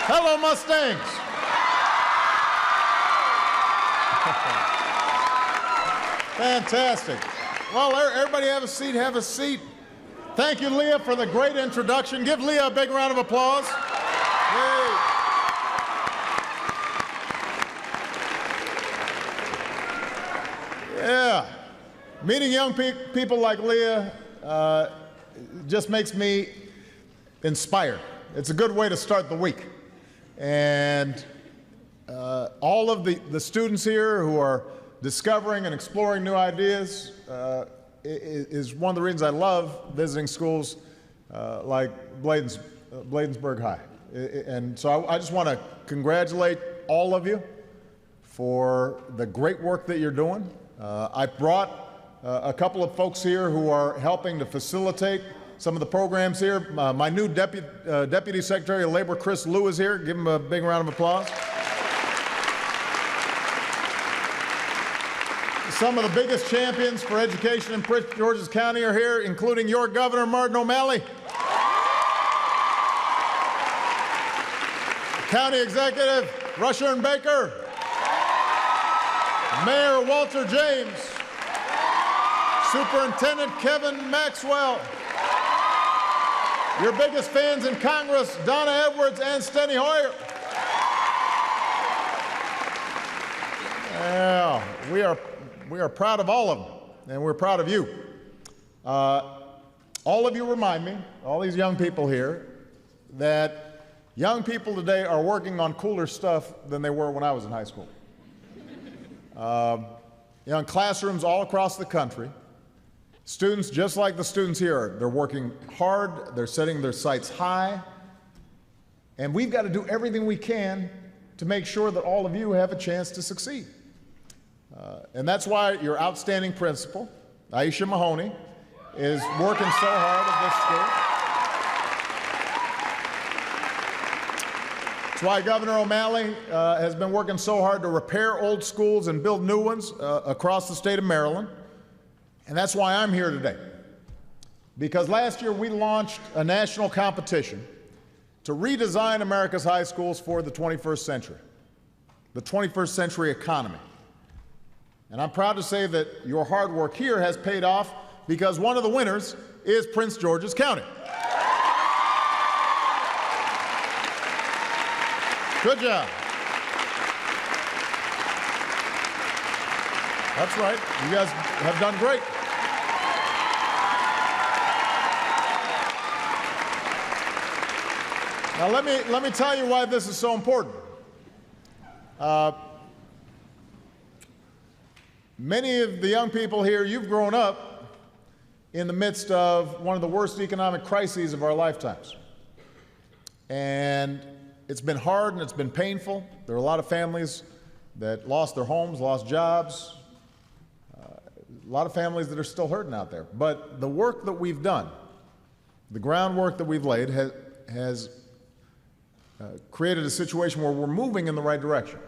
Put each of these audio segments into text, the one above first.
Hello, Mustangs. Fantastic. Well, everybody have a seat, have a seat. Thank you, Leah, for the great introduction. Give Leah a big round of applause. Yay. Yeah. Meeting young people like Leah just makes me inspired. It's a good way to start the week. And all of the students here who are discovering and exploring new ideas is one of the reasons I love visiting schools like Bladensburg High. And so I just want to congratulate all of you for the great work that you're doing. I brought a couple of folks here who are helping to facilitate some of the programs here. My new Deputy Secretary of Labor, Chris Liu, is here. Give him a big round of applause. Some of the biggest champions for education in Prince George's County are here, including your Governor, Martin O'Malley, County Executive Rushern Baker, Mayor Walter James, Superintendent Kevin Maxwell, your biggest fans in Congress, Donna Edwards and Steny Hoyer. Yeah, we are proud of all of them, and we're proud of you. All of you remind me, all these young people here, that young people today are working on cooler stuff than they were when I was in high school. In classrooms all across the country, students, just like the students here, they're working hard, they're setting their sights high, and we've got to do everything we can to make sure that all of you have a chance to succeed. And that's why your outstanding principal, Aisha Mahoney, is working so hard at this school. That's why Governor O'Malley has been working so hard to repair old schools and build new ones across the state of Maryland. And that's why I'm here today. Because last year we launched a national competition to redesign America's high schools for the 21st century, the 21st century economy. And I'm proud to say that your hard work here has paid off, because one of the winners is Prince George's County. Good job. That's right. You guys have done great. Now let me tell you why this is so important. Many of the young people here, you've grown up in the midst of one of the worst economic crises of our lifetimes. And it's been hard and it's been painful. There are a lot of families that lost their homes, lost jobs, a lot of families that are still hurting out there. But the work that we've done, the groundwork that we've laid has created a situation where we're moving in the right direction.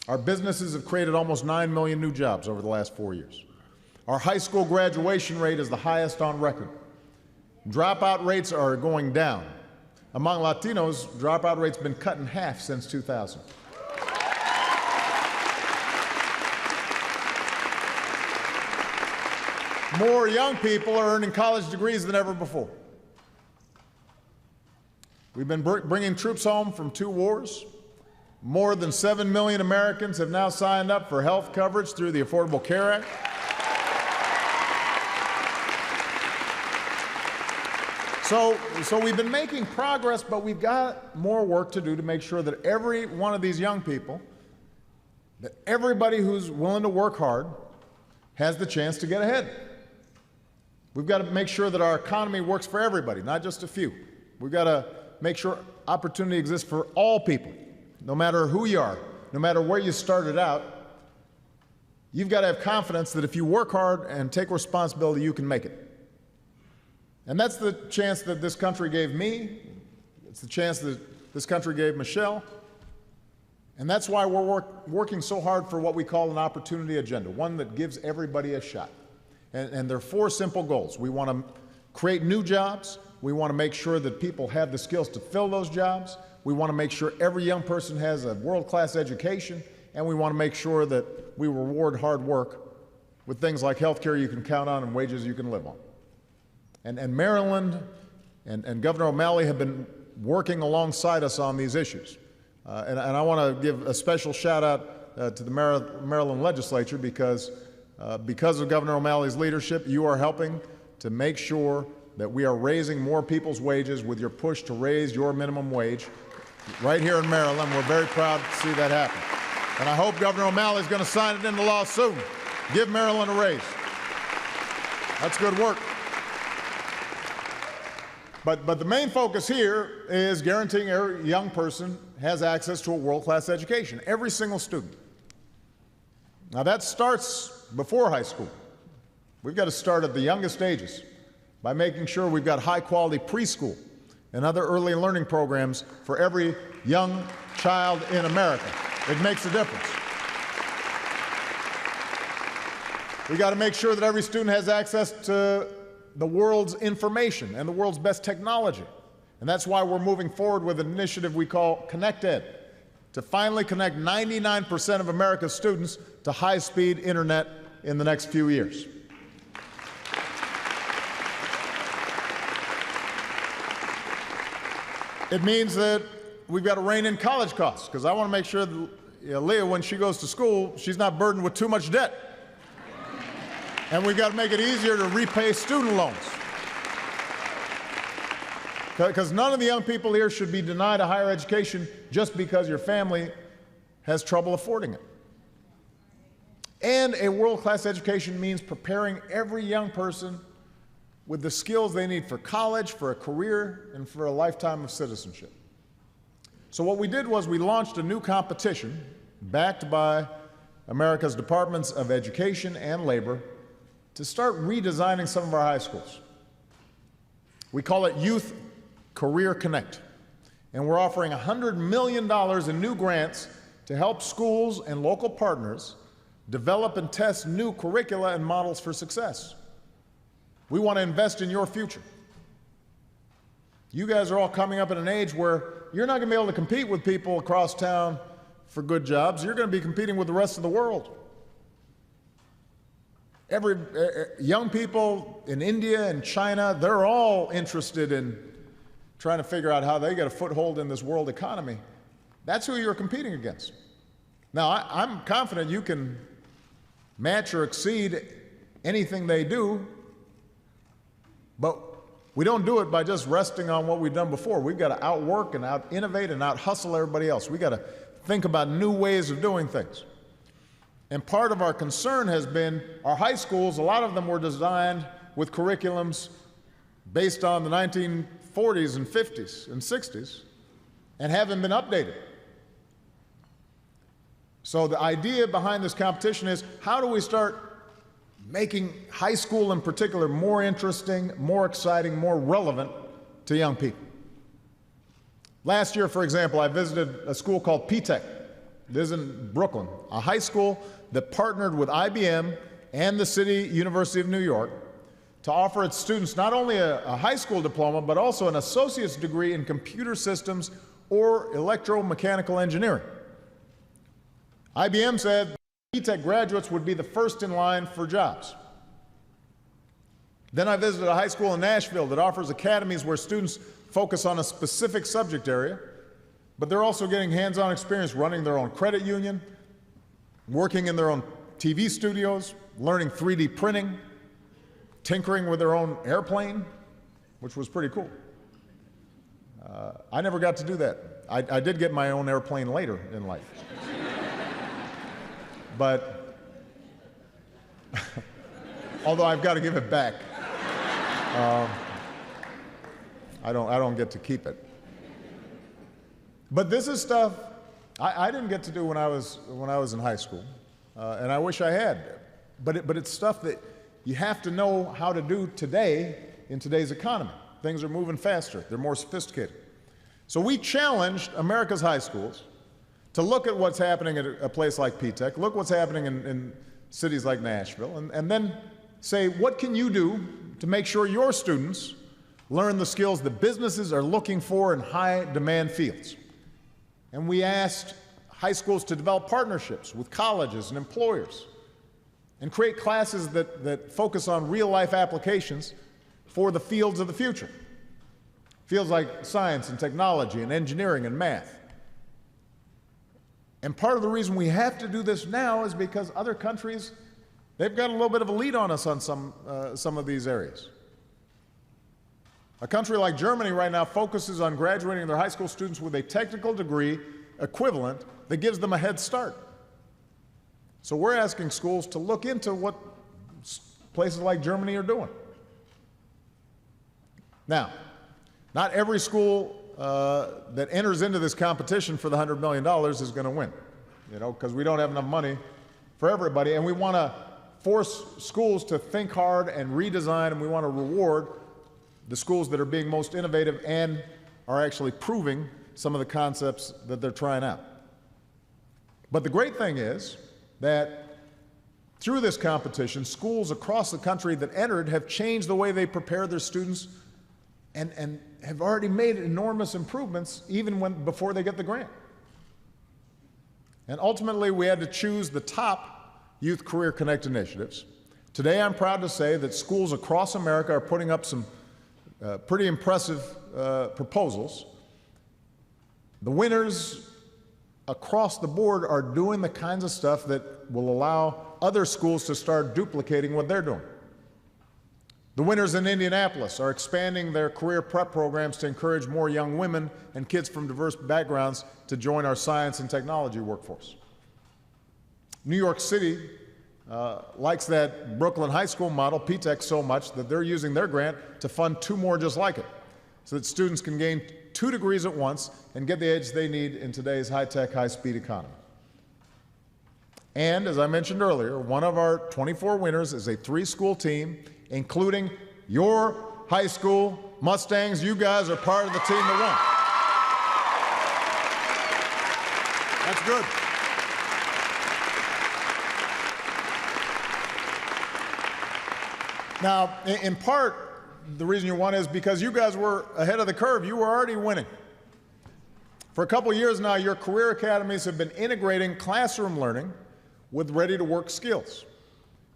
Our businesses have created almost 9 million new jobs over the last 4 years. Our high school graduation rate is the highest on record. Dropout rates are going down. Among Latinos, dropout rates have been cut in half since 2000. More young people are earning college degrees than ever before. We've been bringing troops home from 2 wars. More than 7 million Americans have now signed up for health coverage through the Affordable Care Act. So we've been making progress, but we've got more work to do to make sure that every one of these young people, that everybody who's willing to work hard, has the chance to get ahead. We've got to make sure that our economy works for everybody, not just a few. We've got to make sure opportunity exists for all people, no matter who you are, no matter where you started out. You've got to have confidence that if you work hard and take responsibility, you can make it. And that's the chance that this country gave me. It's the chance that this country gave Michelle. And that's why we're working so hard for what we call an opportunity agenda, one that gives everybody a shot. And there are 4 simple goals. We want to create new jobs. We want to make sure that people have the skills to fill those jobs. We want to make sure every young person has a world-class education, and we want to make sure that we reward hard work with things like health care you can count on and wages you can live on. And Maryland and Governor O'Malley have been working alongside us on these issues. And I want to give a special shout out to the Maryland legislature because of Governor O'Malley's leadership, you are helping to make sure that we are raising more people's wages with your push to raise your minimum wage right here in Maryland. We're very proud to see that happen. And I hope Governor O'Malley is going to sign it into law soon. Give Maryland a raise. That's good work. But the main focus here is guaranteeing every young person has access to a world-class education, every single student. Now that starts before high school. We've got to start at the youngest ages by making sure we've got high-quality preschool and other early learning programs for every young child in America. It makes a difference. We've got to make sure that every student has access to the world's information and the world's best technology. And that's why we're moving forward with an initiative we call ConnectEd, to finally connect 99% of America's students to high-speed internet in the next few years. It means that we've got to rein in college costs, because I want to make sure that Leah, when she goes to school, she's not burdened with too much debt. And we've got to make it easier to repay student loans. Because none of the young people here should be denied a higher education just because your family has trouble affording it. And a world-class education means preparing every young person with the skills they need for college, for a career, and for a lifetime of citizenship. So what we did was we launched a new competition backed by America's Departments of Education and Labor to start redesigning some of our high schools. We call it Youth Career Connect, and we're offering $100 million in new grants to help schools and local partners develop and test new curricula and models for success. We want to invest in your future. You guys are all coming up at an age where you're not going to be able to compete with people across town for good jobs. You're going to be competing with the rest of the world. Young people in India and China, they're all interested in trying to figure out how they get a foothold in this world economy. That's who you're competing against. Now, I'm confident you can match or exceed anything they do, but we don't do it by just resting on what we've done before. We've got to outwork and out-innovate and out-hustle everybody else. We've got to think about new ways of doing things. And part of our concern has been our high schools, a lot of them were designed with curriculums based on the 1940s and 50s and 60s and haven't been updated. So the idea behind this competition is, how do we start making high school in particular more interesting, more exciting, more relevant to young people? Last year, for example, I visited a school called P-Tech. This is in Brooklyn, a high school that partnered with IBM and the City University of New York to offer its students not only a high school diploma, but also an associate's degree in computer systems or electromechanical engineering. IBM said P-Tech graduates would be the first in line for jobs. Then I visited a high school in Nashville that offers academies where students focus on a specific subject area, but they're also getting hands-on experience running their own credit union, working in their own TV studios, learning 3D printing, tinkering with their own airplane, which was pretty cool. I never got to do that. I did get my own airplane later in life. But, although I've got to give it back. I don't get to keep it. But this is stuff I didn't get to do when I was in high school, and I wish I had. But it's stuff that you have to know how to do today in today's economy. Things are moving faster. They're more sophisticated. So we challenged America's high schools to look at what's happening at a place like P-Tech, look what's happening in cities like Nashville, and then say, what can you do to make sure your students learn the skills that businesses are looking for in high-demand fields? and we asked high schools to develop partnerships with colleges and employers and create classes that focus on real-life applications for the fields of the future. Fields like science and technology and engineering and math. And part of the reason we have to do this now is because other countries, they've got a little bit of a lead on us on some of these areas. A country like Germany right now focuses on graduating their high school students with a technical degree equivalent that gives them a head start. So we're asking schools to look into what places like Germany are doing. Now, not every school that enters into this competition for the $100 million is going to win, because we don't have enough money for everybody, and we want to force schools to think hard and redesign, and we want to reward the schools that are being most innovative and are actually proving some of the concepts that they're trying out. But the great thing is that through this competition, schools across the country that entered have changed the way they prepare their students and have already made enormous improvements even before they get the grant. And ultimately, we had to choose the top Youth Career Connect initiatives. Today, I'm proud to say that schools across America are putting up some pretty impressive proposals. The winners across the board are doing the kinds of stuff that will allow other schools to start duplicating what they're doing. The winners in Indianapolis are expanding their career prep programs to encourage more young women and kids from diverse backgrounds to join our science and technology workforce. New York City likes that Brooklyn High School model, PTEC, so much that they're using their grant to fund 2 more just like it, so that students can gain 2 degrees at once and get the edge they need in today's high-tech, high-speed economy. And as I mentioned earlier, one of our 24 winners is a 3-school team, including your high school Mustangs. You guys are part of the team that won. That's good. Now, in part, the reason you won is because you guys were ahead of the curve. You were already winning. For a couple years now, your career academies have been integrating classroom learning with ready-to-work skills.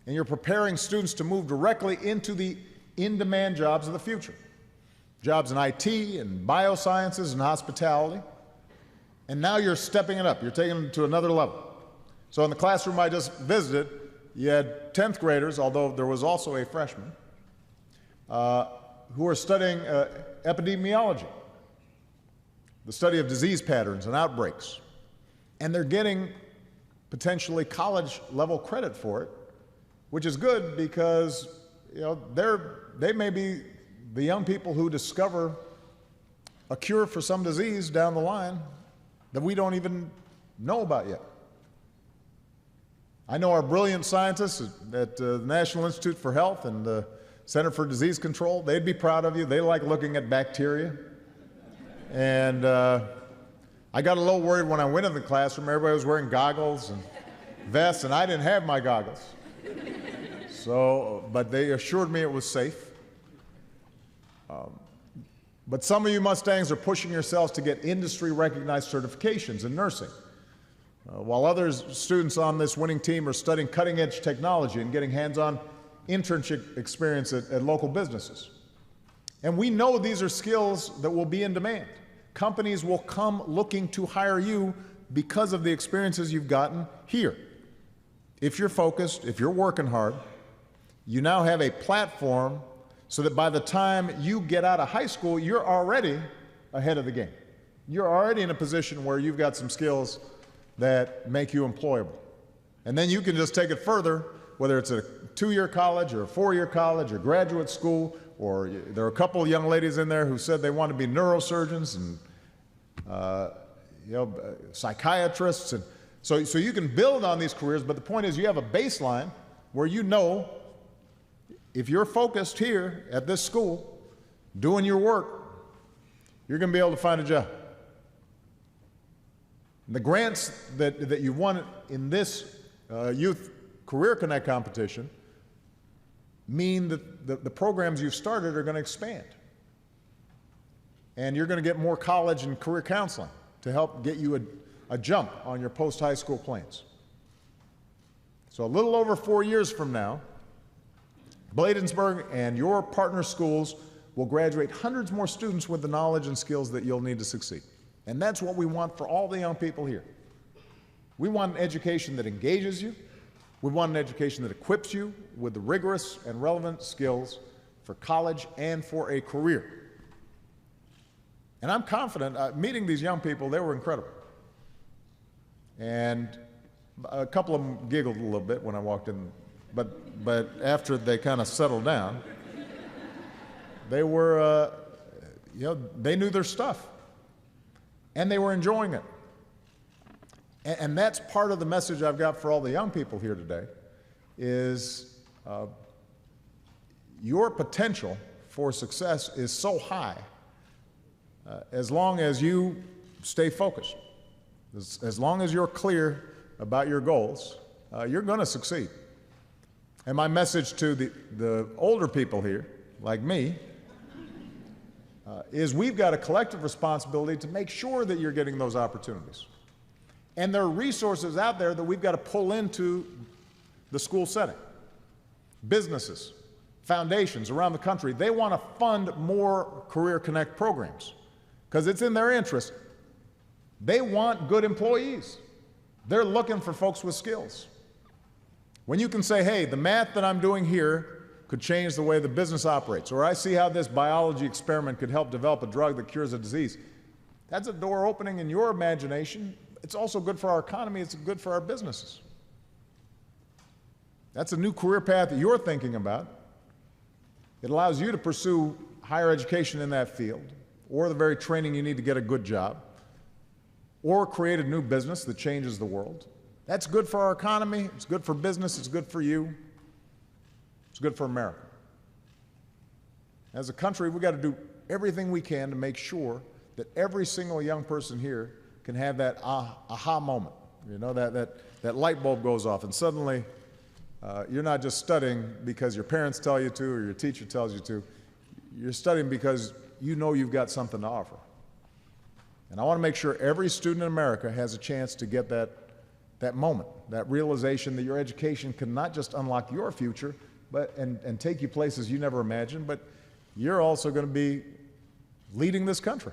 And you're preparing students to move directly into the in-demand jobs of the future. Jobs in IT and biosciences and hospitality. And now you're stepping it up. You're taking it to another level. So in the classroom I just visited, you had 10th graders, although there was also a freshman, who are studying epidemiology, the study of disease patterns and outbreaks. And they're getting potentially college-level credit for it, which is good because they may be the young people who discover a cure for some disease down the line that we don't even know about yet. I know our brilliant scientists at the National Institute for Health and the Center for Disease Control. They'd be proud of you. They like looking at bacteria. And I got a little worried when I went in the classroom. Everybody was wearing goggles and vests, and I didn't have my goggles. But they assured me it was safe. But some of you Mustangs are pushing yourselves to get industry-recognized certifications in nursing, while other students on this winning team are studying cutting-edge technology and getting hands-on internship experience at local businesses. And we know these are skills that will be in demand. Companies will come looking to hire you because of the experiences you've gotten here. If you're focused, if you're working hard, you now have a platform so that by the time you get out of high school, you're already ahead of the game. You're already in a position where you've got some skills that make you employable. And then you can just take it further, whether it's a 2-year college or a 4-year college or graduate school, or there are a couple of young ladies in there who said they want to be neurosurgeons and psychiatrists. And so you can build on these careers, but the point is you have a baseline where you know if you're focused here at this school, doing your work, you're going to be able to find a job. The grants that you won in this Youth Career Connect competition mean that the programs you've started are going to expand. And you're going to get more college and career counseling. to help get you a jump on your post-high school plans. So a little over 4 years from now, Bladensburg and your partner schools will graduate hundreds more students with the knowledge and skills that you'll need to succeed. And that's what we want for all the young people here. We want an education that engages you. We want an education that equips you with the rigorous and relevant skills for college and for a career. And I'm confident, meeting these young people, they were incredible. And a couple of them giggled a little bit when I walked in, but after they kind of settled down, they were, they knew their stuff. And they were enjoying it. And that's part of the message I've got for all the young people here today, is your potential for success is so high as long as you stay focused. As long as you're clear about your goals, you're going to succeed. And my message to the older people here, like me, is we've got a collective responsibility to make sure that you're getting those opportunities. And there are resources out there that we've got to pull into the school setting. Businesses, foundations around the country, they want to fund more Career Connect programs because it's in their interest. They want good employees. They're looking for folks with skills. When you can say, hey, the math that I'm doing here could change the way the business operates, or I see how this biology experiment could help develop a drug that cures a disease, that's a door opening in your imagination. It's also good for our economy. It's good for our businesses. That's a new career path that you're thinking about. It allows you to pursue higher education in that field, or the very training you need to get a good job, or create a new business that changes the world. That's good for our economy. It's good for business. It's good for you. It's good for America. As a country, we've got to do everything we can to make sure that every single young person here can have that aha moment. That light bulb goes off, and suddenly you're not just studying because your parents tell you to or your teacher tells you to. You're studying because you know you've got something to offer. And I want to make sure every student in America has a chance to get that moment, that realization that your education can not just unlock your future and take you places you never imagined, but you're also going to be leading this country.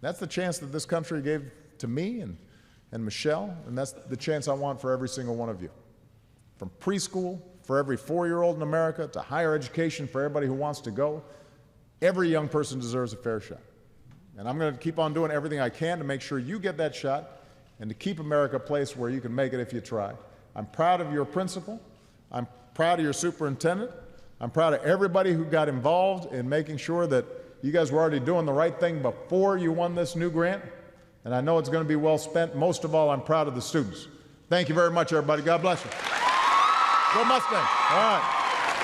That's the chance that this country gave to me and Michelle, and that's the chance I want for every single one of you. From preschool for every 4-year-old in America to higher education for everybody who wants to go, every young person deserves a fair shot. And I'm going to keep on doing everything I can to make sure you get that shot and to keep America a place where you can make it if you try. I'm proud of your principal. I'm proud of your superintendent. I'm proud of everybody who got involved in making sure that you guys were already doing the right thing before you won this new grant. And I know it's going to be well spent. Most of all, I'm proud of the students. Thank you very much, everybody. God bless you. Go Mustang. All right.